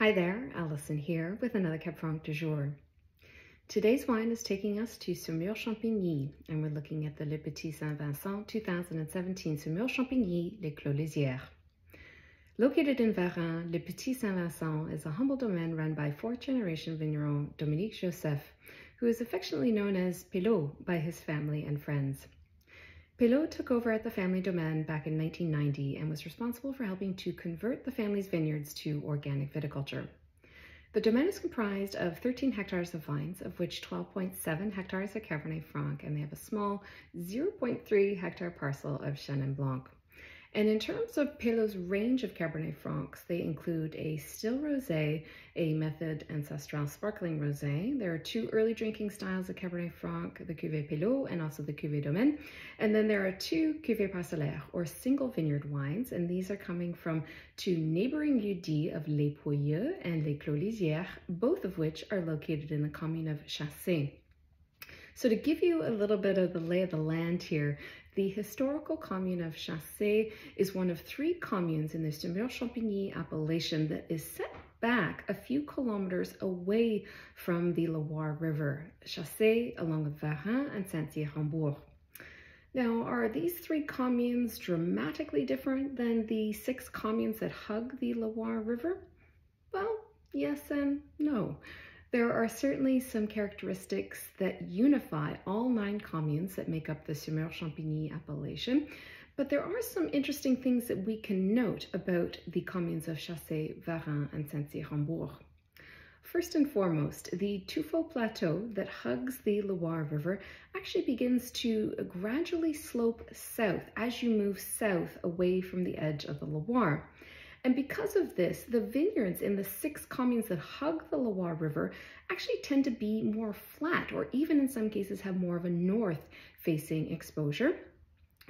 Hi there, Alison here with another Cab Franc du jour. Today's wine is taking us to Saumur-Champigny, and we're looking at the Le Petit Saint Vincent 2017 Saumur-Champigny, les Clos Lyzières. Located in Varennes, Le Petit Saint Vincent is a humble domain run by fourth-generation vigneron Dominique Joseph, who is affectionately known as Pélo by his family and friends. Pélo took over at the family domain back in 1990 and was responsible for helping to convert the family's vineyards to organic viticulture. The domain is comprised of 13 hectares of vines, of which 12.7 hectares are Cabernet Franc, and they have a small 0.3 hectare parcel of Chenin Blanc. And in terms of Pélo's range of Cabernet Francs, they include a still rosé, a method ancestral sparkling rosé. There are two early drinking styles of Cabernet Franc, the cuvée Pélo and also the cuvée domaine. And then there are two cuvées parcellaires, or single vineyard wines, and these are coming from two neighboring lieux-dits of les Poyeux and les Clos Lyzières, both of which are located in the commune of Chacé. So to give you a little bit of the lay of the land here, the historical commune of Chacé is one of three communes in the Saumur-Champigny appellation that is set back a few kilometers away from the Loire River, Chacé along with Varennes and Saint-Cyr-Hambourg. Now, are these three communes dramatically different than the 6 communes that hug the Loire River? Well, yes and no. There are certainly some characteristics that unify all 9 communes that make up the Saumur-Champigny appellation, but there are some interesting things that we can note about the communes of Chacé, Varennes, and Saint-Cyr-Hambourg. First and foremost, the Tuffeau Plateau that hugs the Loire River actually begins to gradually slope south as you move south away from the edge of the Loire. And because of this, the vineyards in the 6 communes that hug the Loire River actually tend to be more flat, or even in some cases have more of a north-facing exposure.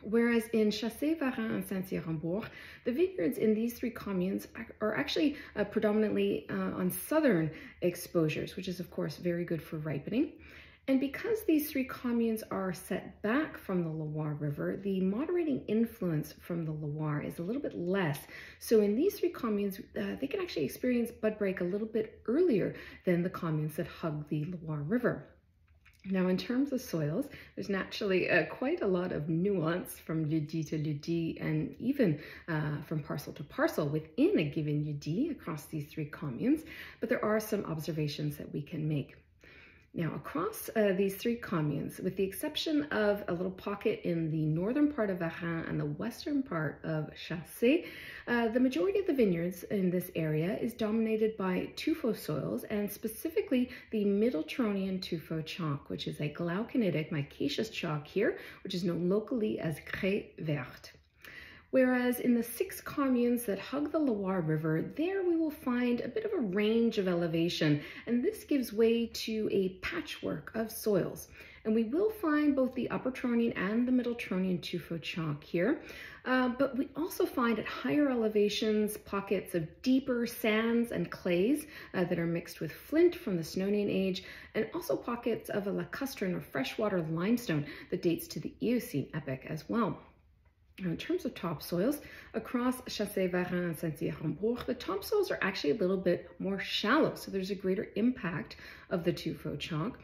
Whereas in Chacé, Varennes, and Saint-Cyr-Hambourg, the vineyards in these 3 communes are actually predominantly on southern exposures, which is of course very good for ripening. And because these 3 communes are set back from the Loire River, the moderating influence from the Loire is a little bit less. So in these 3 communes, they can actually experience bud break a little bit earlier than the communes that hug the Loire River. Now, in terms of soils, there's naturally quite a lot of nuance from lieu-dit to lieu-dit, and even from parcel to parcel within a given lieu-dit across these 3 communes, but there are some observations that we can make. Now, across these 3 communes, with the exception of a little pocket in the northern part of Varennes and the western part of Chacé, the majority of the vineyards in this area is dominated by tuffeau soils, and specifically the Middle-Turonian tuffeau chalk, which is a glauconitic micaceous chalk here, which is known locally as craie verte. Whereas in the 6 communes that hug the Loire River, there we will find a bit of a range of elevation, and this gives way to a patchwork of soils. And we will find both the Upper Turonian and the Middle Turonian tuffeau chalk here, but we also find at higher elevations pockets of deeper sands and clays that are mixed with flint from the Snownian age, and also pockets of a lacustrine or freshwater limestone that dates to the Eocene epoch as well. Now, in terms of topsoils, across Chacé, Varennes, and Saint-Cyr-Hambourg, the topsoils are actually a little bit more shallow, so there's a greater impact of the tuffeau chalk.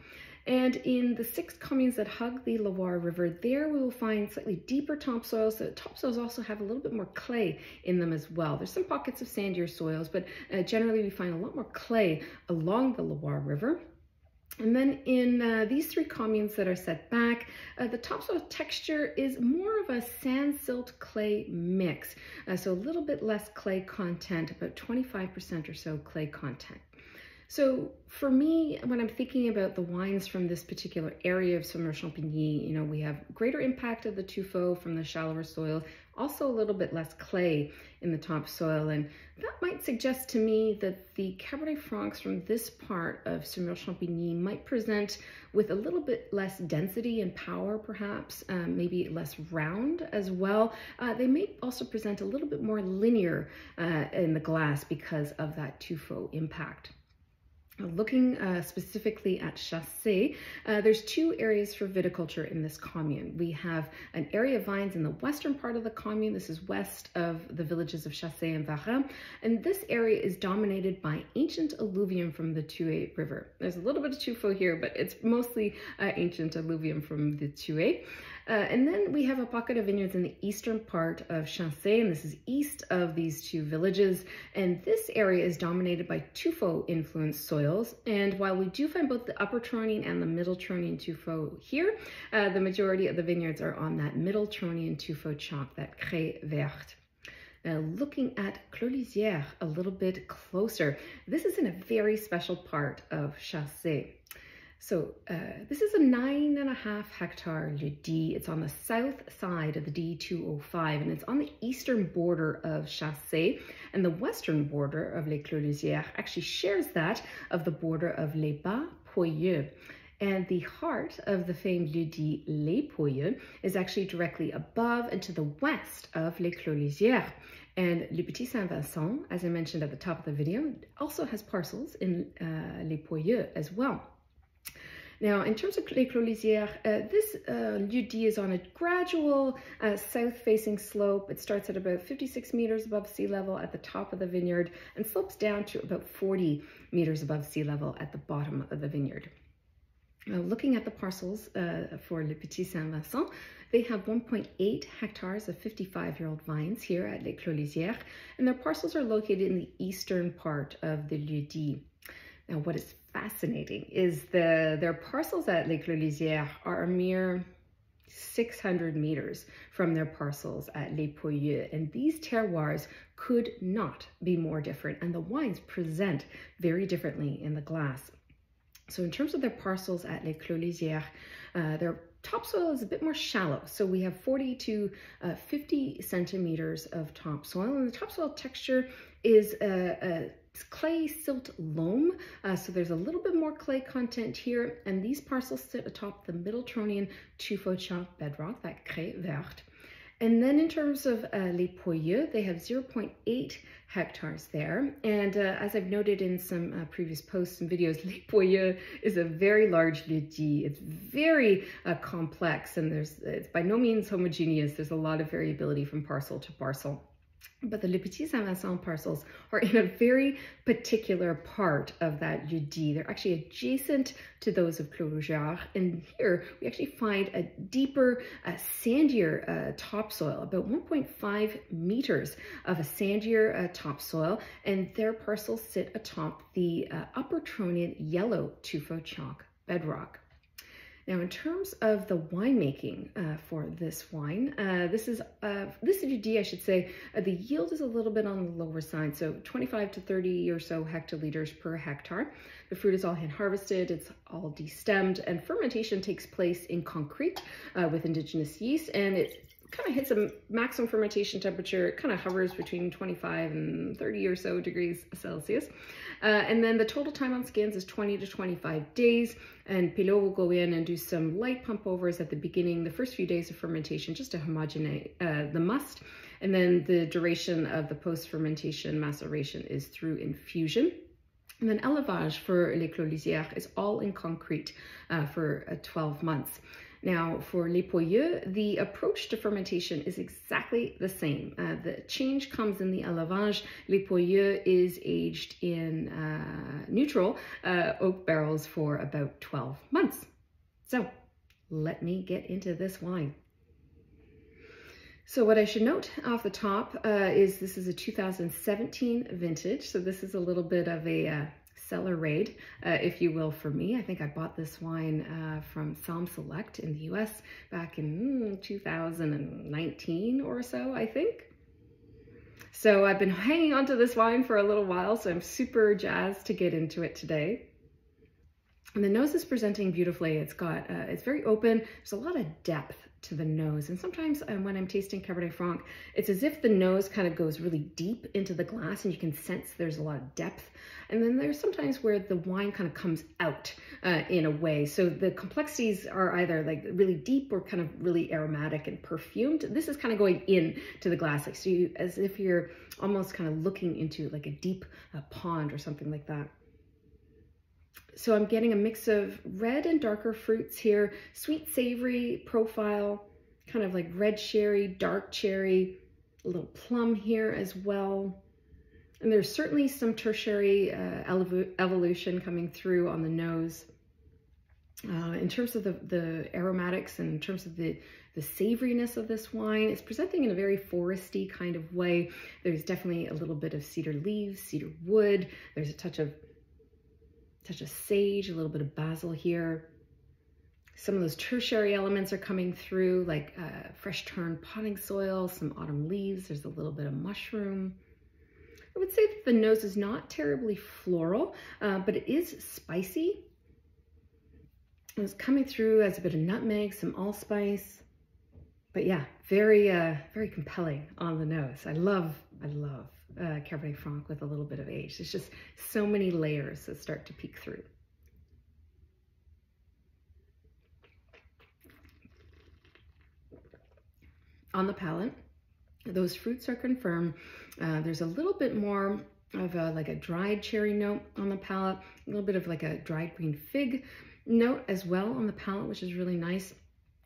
And in the 6 communes that hug the Loire River, there we will find slightly deeper topsoils. The topsoils also have a little bit more clay in them as well. There's some pockets of sandier soils, but generally we find a lot more clay along the Loire River. And then in these 3 communes that are set back, the topsoil texture is more of a sand silt clay mix. So a little bit less clay content, about 25% or so clay content. So for me, when I'm thinking about the wines from this particular area of Saumur-Champigny, we have greater impact of the tuffeau from the shallower soil, also a little bit less clay in the topsoil, and that might suggest to me that the Cabernet Francs from this part of Saumur-Champigny might present with a little bit less density and power, perhaps, maybe less round as well. They may also present a little bit more linear in the glass because of that tuffeau impact. Looking specifically at Chacé, there's two areas for viticulture in this commune. We have an area of vines in the western part of the commune. This is west of the villages of Chacé and Varin, and this area is dominated by ancient alluvium from the Tué River. There's a little bit of Tufo here, but it's mostly ancient alluvium from the Tué. And then we have a pocket of vineyards in the eastern part of Chacé, and this is east of these two villages. And this area is dominated by Tufo-influenced soils. And while we do find both the upper Tronian and the middle Tronian Tufo here, the majority of the vineyards are on that middle Tronian Tufo chalk, that craie verte. Now, looking at Clos Lyzières a little bit closer, this is in a very special part of Chacé. So this is a 9.5 hectare lieux-dits. It's on the south side of the D205, and it's on the eastern border of Chacé, and the western border of Les Clos Lyzières actually shares that of the border of Les Bas Poyeux. And the heart of the famed lieux-dit Les Poyeux is actually directly above and to the west of Les Clos Lyzières. And Le Petit Saint Vincent, as I mentioned at the top of the video, also has parcels in Les Poyeux as well. Now, in terms of Les Clos Lyzières, this lieux-dit is on a gradual south-facing slope. It starts at about 56 meters above sea level at the top of the vineyard and slopes down to about 40 meters above sea level at the bottom of the vineyard. Now, looking at the parcels for Le Petit Saint Vincent, they have 1.8 hectares of 55-year-old vines here at Les Clos Lyzières, and their parcels are located in the eastern part of the lieux-dit. Now, what is fascinating is their parcels at Les Clos Lyzières are a mere 600 meters from their parcels at Les Poyeux, and these terroirs could not be more different, and the wines present very differently in the glass. So in terms of their parcels at Les Clos Lyzières, their topsoil is a bit more shallow. So we have 40 to 50 centimeters of topsoil, and the topsoil texture is clay silt loam, so there's a little bit more clay content here, and these parcels sit atop the middle Tronian Tufo chalk bedrock, that craie verte. And then in terms of Les Poyeux, they have 0.8 hectares there, and as I've noted in some previous posts and videos, Les Poyeux is a very large lieux-dit. It's very complex, and it's by no means homogeneous. There's a lot of variability from parcel to parcel. But the Le Petit Saint Vincent parcels are in a very particular part of that lieux-dit. They're actually adjacent to those of Clos Lyzières, and here we actually find a deeper, sandier topsoil, about 1.5 meters of a sandier topsoil, and their parcels sit atop the upper Tronian yellow Tufo chalk bedrock. Now, in terms of the winemaking for this wine, this lieux-dit, I should say, the yield is a little bit on the lower side, so 25 to 30 or so hectoliters per hectare. The fruit is all hand harvested, it's all destemmed, and fermentation takes place in concrete with indigenous yeast, and it kind of hits a maximum fermentation temperature. It kind of hovers between 25 and 30 or so degrees Celsius. And then the total time on skins is 20 to 25 days. And Pélo will go in and do some light pump overs at the beginning, the first few days of fermentation, just to homogenate the must. And then the duration of the post-fermentation maceration is through infusion. And then élevage for Les Clos Lyzières is all in concrete for 12 months. Now, for Les Poyeux, the approach to fermentation is exactly the same. The change comes in the élevage. Les Poyeux is aged in neutral oak barrels for about 12 months. So, let me get into this wine. So what I should note off the top is this is a 2017 vintage. So this is a little bit of a cellar raid, if you will, for me. I think I bought this wine from Somm Select in the US back in 2019 or so, I think. So I've been hanging on to this wine for a little while, so I'm super jazzed to get into it today. And the nose is presenting beautifully. It's very open. There's a lot of depth to the nose, and sometimes when I'm tasting Cabernet Franc, it's as if the nose kind of goes really deep into the glass, and you can sense there's a lot of depth. And then there's sometimes where the wine kind of comes out in a way. So the complexities are either like really deep or kind of really aromatic and perfumed. This is kind of going in to the glass, like, so as if you're almost kind of looking into like a deep pond or something like that. So I'm getting a mix of red and darker fruits here, sweet savory profile, kind of like red cherry, dark cherry, a little plum here as well. And there's certainly some tertiary evolution coming through on the nose. In terms of the aromatics and in terms of the savoriness of this wine, it's presenting in a very foresty kind of way. There's definitely a little bit of cedar leaves, cedar wood. There's a touch of sage, a little bit of basil here. Some of those tertiary elements are coming through, like fresh turned potting soil, some autumn leaves. There's a little bit of mushroom. I would say that the nose is not terribly floral, but it is spicy. It's coming through as a bit of nutmeg, some allspice. But yeah, very compelling on the nose. I love Cabernet Franc with a little bit of age. There's just so many layers that start to peek through. On the palate, those fruits are confirmed. There's a little bit more of like a dried cherry note on the palate, a little bit of like a dried green fig note as well on the palate, which is really nice.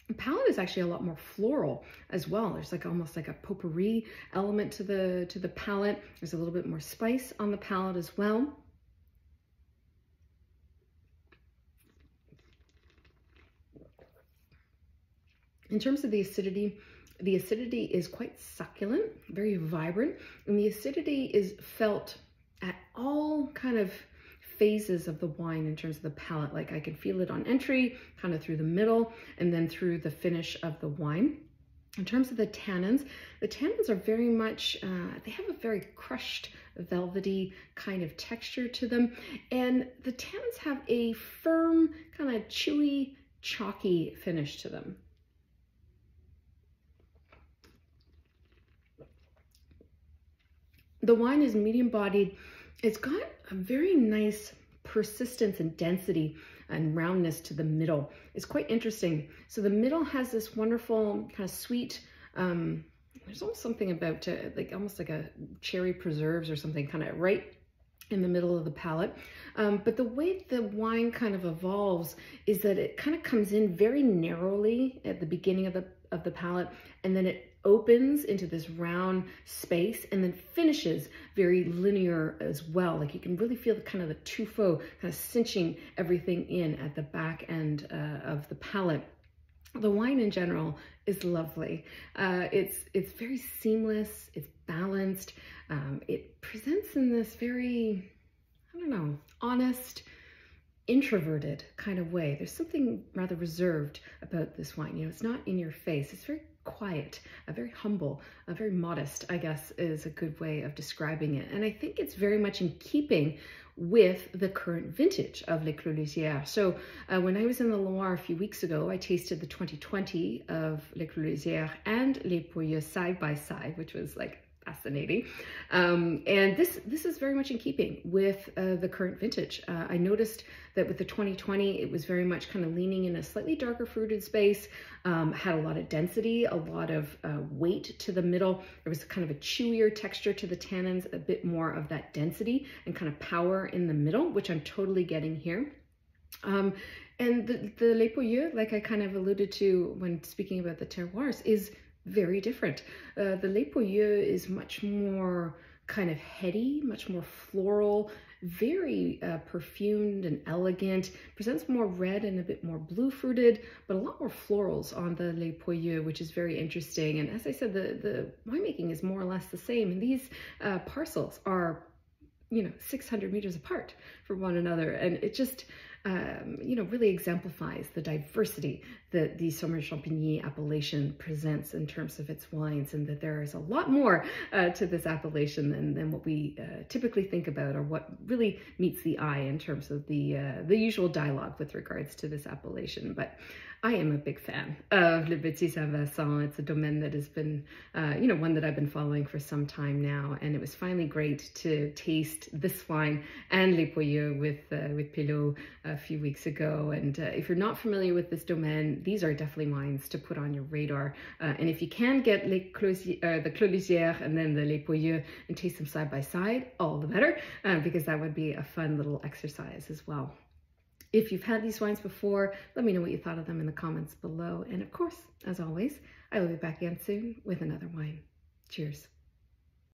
The palate is actually a lot more floral as well. There's like almost like a potpourri element to the palate. There's a little bit more spice on the palate as well. In terms of the acidity is quite succulent, very vibrant, and the acidity is felt at all kind of phases of the wine in terms of the palate. Like I can feel it on entry, kind of through the middle, and then through the finish of the wine. In terms of the tannins are very much, they have a very crushed, velvety kind of texture to them. And the tannins have a firm, kind of chewy, chalky finish to them. The wine is medium bodied. It's got a very nice persistence and density and roundness to the middle. It's quite interesting. So the middle has this wonderful kind of sweet, there's almost something about like almost like a cherry preserves or something kind of right in the middle of the palate. But the way the wine kind of evolves is that it kind of comes in very narrowly at the beginning of the palate, and then it opens into this round space and then finishes very linear as well. Like you can really feel the kind of the tuffeau kind of cinching everything in at the back end of the palate. The wine in general is lovely. It's very seamless, it's balanced. It presents in this very, I don't know, honest, introverted kind of way. There's something rather reserved about this wine. You know, it's not in your face. It's very quiet, very humble, very modest, I guess, is a good way of describing it. And I think it's very much in keeping with the current vintage of Les Clos Lyzières. So when I was in the Loire a few weeks ago, I tasted the 2020 of Les Clos Lyzières and Les Poyeux side by side, which was like fascinating. And this is very much in keeping with the current vintage. I noticed that with the 2020, it was very much kind of leaning in a slightly darker fruited space, had a lot of density, a lot of weight to the middle. There was kind of a chewier texture to the tannins, a bit more of that density and kind of power in the middle, which I'm totally getting here. And the Les Poyeux, like I kind of alluded to when speaking about the terroirs, is very different. The Les Poyeux is much more kind of heady, much more floral, very perfumed and elegant, presents more red and a bit more blue fruited, but a lot more florals on the Les Poyeux, which is very interesting. And as I said, the winemaking is more or less the same. And these parcels are, you know, 600 meters apart from one another. And it just, you know, really exemplifies the diversity that the Saumur-Champigny appellation presents in terms of its wines, and that there is a lot more to this appellation than what we typically think about, or what really meets the eye in terms of the usual dialogue with regards to this appellation. But I am a big fan of Le Petit Saint Vincent. It's a domaine that has been, you know, one that I've been following for some time now, and it was finally great to taste this wine and Les Poyeux with Pélo a few weeks ago. And if you're not familiar with this domaine, these are definitely wines to put on your radar. And if you can get the Clos Lyzières and then the Les Poyeux and taste them side by side, all the better, because that would be a fun little exercise as well. If you've had these wines before, let me know what you thought of them in the comments below. And of course, as always, I will be back again soon with another wine. Cheers.